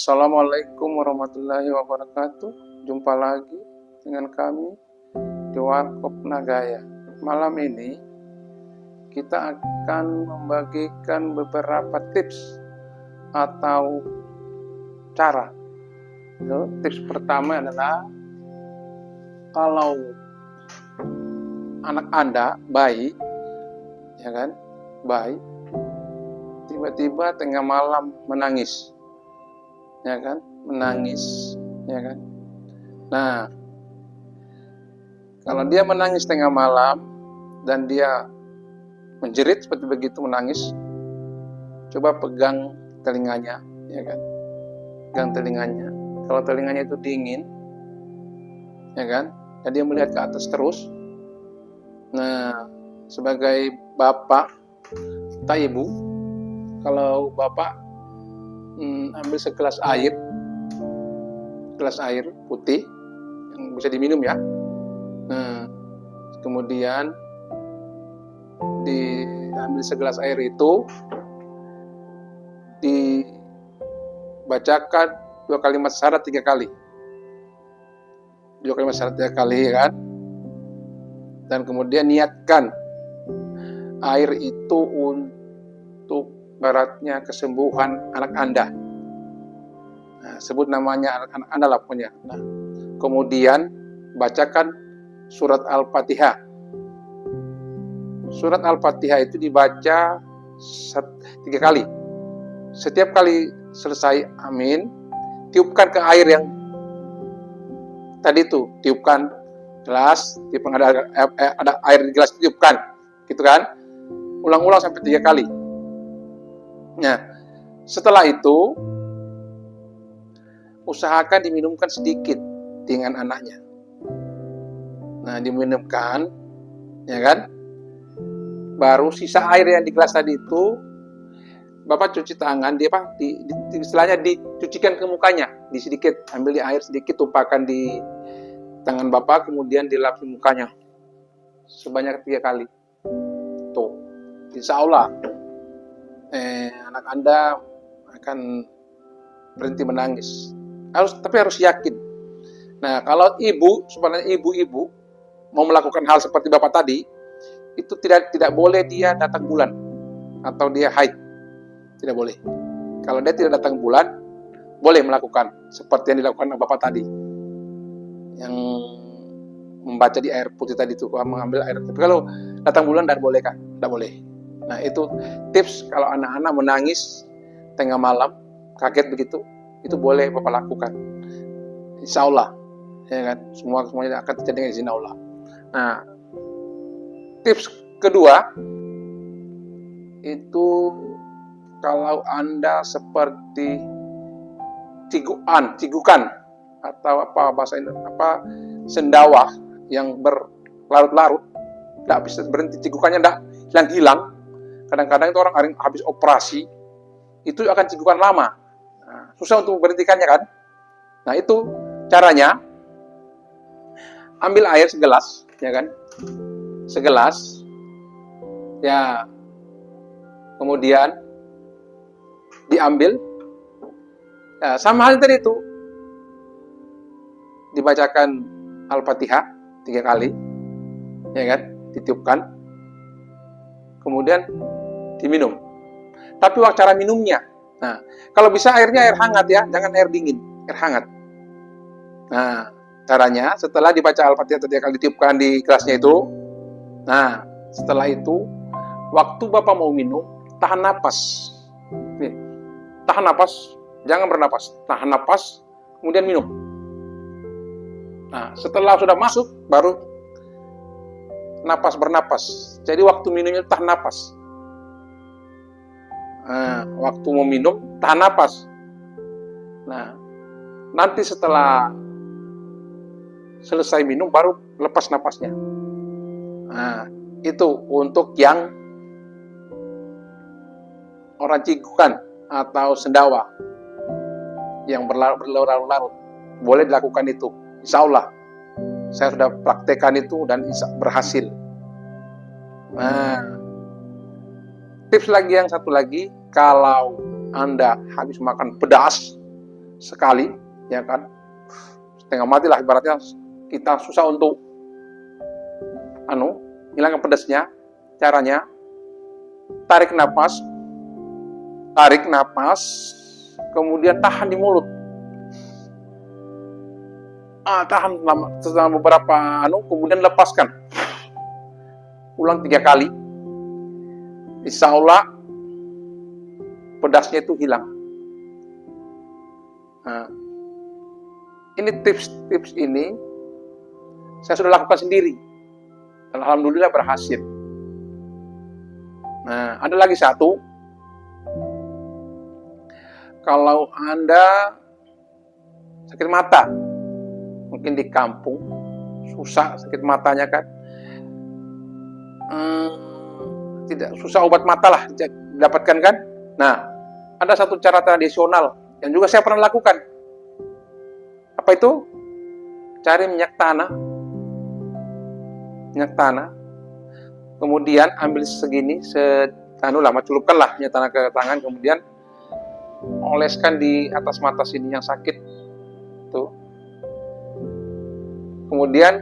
Assalamualaikum warahmatullahi wabarakatuh. Jumpa lagi dengan kami di Warkop Nagaya. Malam ini kita akan membagikan beberapa tips atau cara. Tips pertama adalah kalau anak Anda bayi, ya kan, bayi tiba-tiba tengah malam menangis, ya kan, ya kan. Nah, kalau dia menangis tengah malam dan dia menjerit seperti begitu menangis, coba pegang telinganya, ya kan, pegang telinganya. Kalau telinganya itu dingin, ya kan, dan dia melihat ke atas terus. Nah, sebagai bapak atau ibu, kalau bapak ambil segelas air putih yang bisa diminum ya. Nah, kemudian diambil segelas air itu, dibacakan 2 kalimat syahadat 3 kali. 2 kalimat syahadat 3 kali, ya kan? Dan kemudian niatkan air itu untuk baratnya kesembuhan anak Anda. Nah, sebut namanya anak Anda lah punya. Nah, kemudian bacakan surat Al-Fatihah. Surat Al-Fatihah itu dibaca 3 kali. Setiap kali selesai amin, tiupkan ke air yang tadi itu, tiupkan gelas, tiupkan ada air di gelas, tiupkan, gitu kan? Ulang-ulang sampai 3 kali. Nah, setelah itu usahakan diminumkan sedikit dengan anaknya. Nah, diminumkan, ya kan? Baru sisa air yang di gelas tadi itu, Bapak cuci tangan, istilahnya dicucikan ke mukanya, sedikit, ambil air sedikit, tumpahkan di tangan Bapak, kemudian dilap di mukanya sebanyak 3 kali. Tuh, insya Allah anak Anda akan berhenti menangis. Tapi harus yakin. Nah, kalau sebenarnya ibu mau melakukan hal seperti Bapak tadi, itu tidak boleh dia datang bulan atau dia haid. Tidak boleh. Kalau dia tidak datang bulan, boleh melakukan seperti yang dilakukan Bapak tadi, yang membaca di air putih tadi itu, mengambil air. Tapi kalau datang bulan tidak boleh kan? Tidak boleh. Nah, itu tips kalau anak-anak menangis tengah malam, kaget begitu, itu boleh Bapak lakukan. Insya Allah, ya kan? Semuanya akan terjadi dengan izin Allah. Nah, tips kedua itu kalau Anda seperti cigukan atau sendawa yang berlarut-larut, tidak bisa berhenti cigukannya, tidak hilang-hilang. Kadang-kadang itu orang habis operasi, itu akan cigukan lama. Nah, susah untuk memberhentikannya kan? Nah, itu caranya, ambil air segelas, ya kan? Segelas, ya, kemudian diambil, ya, sama hal tadi itu, dibacakan Al-Fatihah 3 kali, ya kan? Ditiupkan, kemudian diminum. Tapi cara minumnya, nah, kalau bisa airnya air hangat ya, jangan air dingin, air hangat. Nah, caranya setelah dibaca Al-Fatihah 3 kali, ditiupkan di gelasnya itu. Nah, setelah itu, waktu Bapak mau minum, tahan napas. Nih, tahan napas, jangan bernapas. Tahan napas, kemudian minum. Nah, setelah sudah masuk, baru bernapas. Jadi waktu minumnya tahan napas. Nah, waktu mau minum, tahan napas. Nah, nanti setelah selesai minum, baru lepas napasnya. Nah, itu untuk yang orang cigukan atau sendawa yang berlarut-larut, boleh dilakukan itu. Insya Allah, saya sudah praktekkan itu dan berhasil. Nah, tips lagi yang satu lagi, kalau Anda habis makan pedas, sekali, ya kan, setengah mati lah ibaratnya. Kita susah untuk hilangkan pedasnya. Caranya tarik napas, kemudian tahan di mulut. Tahan selama beberapa kemudian lepaskan. Ulang 3 kali. Insya Allah pedasnya itu hilang. Ini tips ini saya sudah lakukan sendiri. Alhamdulillah berhasil. Nah, ada lagi satu. Kalau Anda sakit mata, mungkin di kampung susah sakit matanya kan, tidak susah obat mata lah didapatkan kan. Nah, ada satu cara tradisional yang juga saya pernah lakukan. Apa itu? Cari minyak tanah, kemudian ambil segini, celupkan lah minyak tanah ke tangan, kemudian oleskan di atas mata sini yang sakit tuh. Kemudian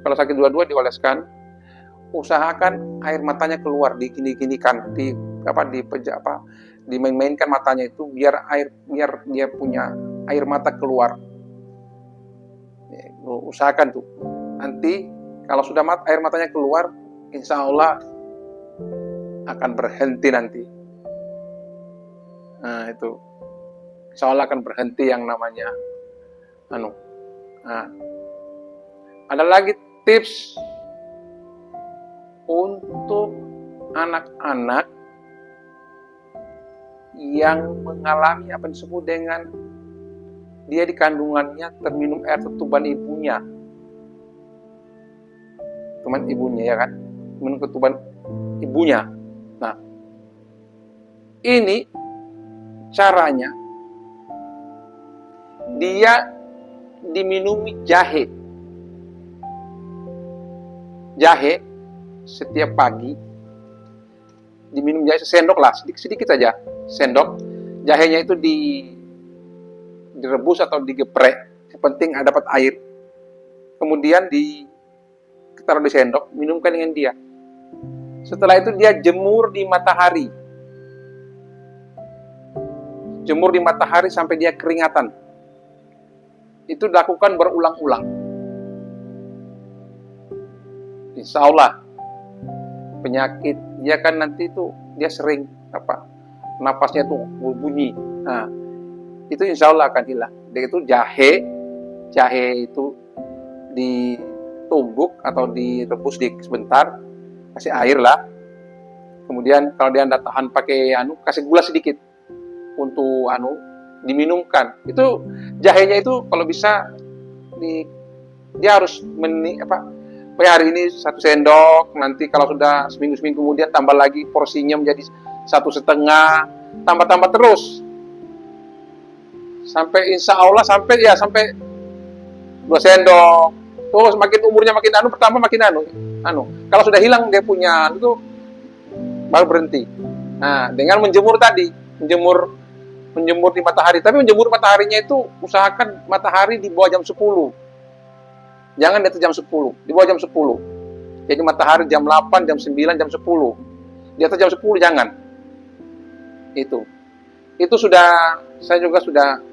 kalau sakit dua-dua dioleskan, usahakan air matanya keluar, digini-ginikan, dimain-mainkan matanya itu biar dia punya air mata keluar. Usahakan tuh. Nanti kalau sudah air matanya keluar, insya Allah akan berhenti nanti. Nah, itu insya Allah akan berhenti yang namanya ada lagi tips untuk anak-anak yang mengalami apa yang disebut dengan dia di kandungannya terminum air ketuban ibunya. Teman ibunya, ya kan? Minum ketuban ibunya. Nah, ini caranya dia diminumi jahe setiap pagi, diminum jahe sendok lah, sedikit saja sendok. Jahenya itu direbus atau digeprek, yang penting dapat air, kemudian ditaruh di sendok, minumkan dengan dia. Setelah itu dia jemur di matahari sampai dia keringatan. Itu dilakukan berulang-ulang. Insya Allah penyakit dia kan nanti itu dia sering napasnya tuh berbunyi. Nah, itu insya Allah akan hilang. Dan itu jahe itu ditumbuk atau direbus sebentar, kasih air lah. Kemudian kalau dia Anda tahan pakai kasih gula sedikit untuk diminumkan. Itu jahenya itu kalau bisa dia harus hari ini 1 sendok, nanti kalau sudah seminggu kemudian tambah lagi porsinya menjadi 1,5, tambah terus sampai insya Allah sampai 2 sendok. Terus makin umurnya makin pertama makin kalau sudah hilang dia punya itu baru berhenti. Nah, dengan menjemur di matahari, tapi menjemur mataharinya itu usahakan matahari di bawah jam 10. Jangan di atas jam 10, di bawah jam 10. Jadi matahari jam 8, jam 9, jam 10. Di atas jam 10 jangan. Itu saya juga sudah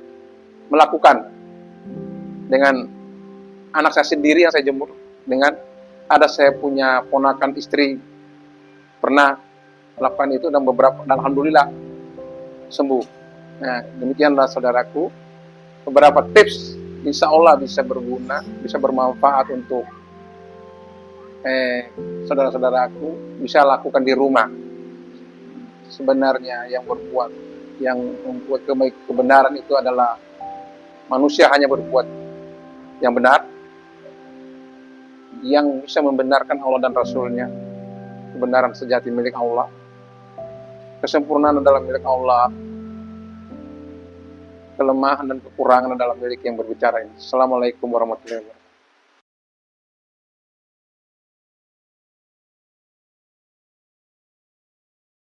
melakukan dengan anak saya sendiri yang saya jemur. Saya punya ponakan istri pernah melakukan itu dan alhamdulillah sembuh. Nah, demikianlah saudaraku beberapa tips, insya Allah bisa berguna, bisa bermanfaat untuk saudara-saudaraku, bisa lakukan di rumah. Sebenarnya yang membuat kebenaran itu adalah manusia hanya berbuat yang benar, yang bisa membenarkan Allah dan Rasulnya. Kebenaran sejati milik Allah, kesempurnaan adalah milik Allah, kelemahan dan kekurangan adalah milik yang berbicara ini. Assalamualaikum warahmatullahi wabarakatuh.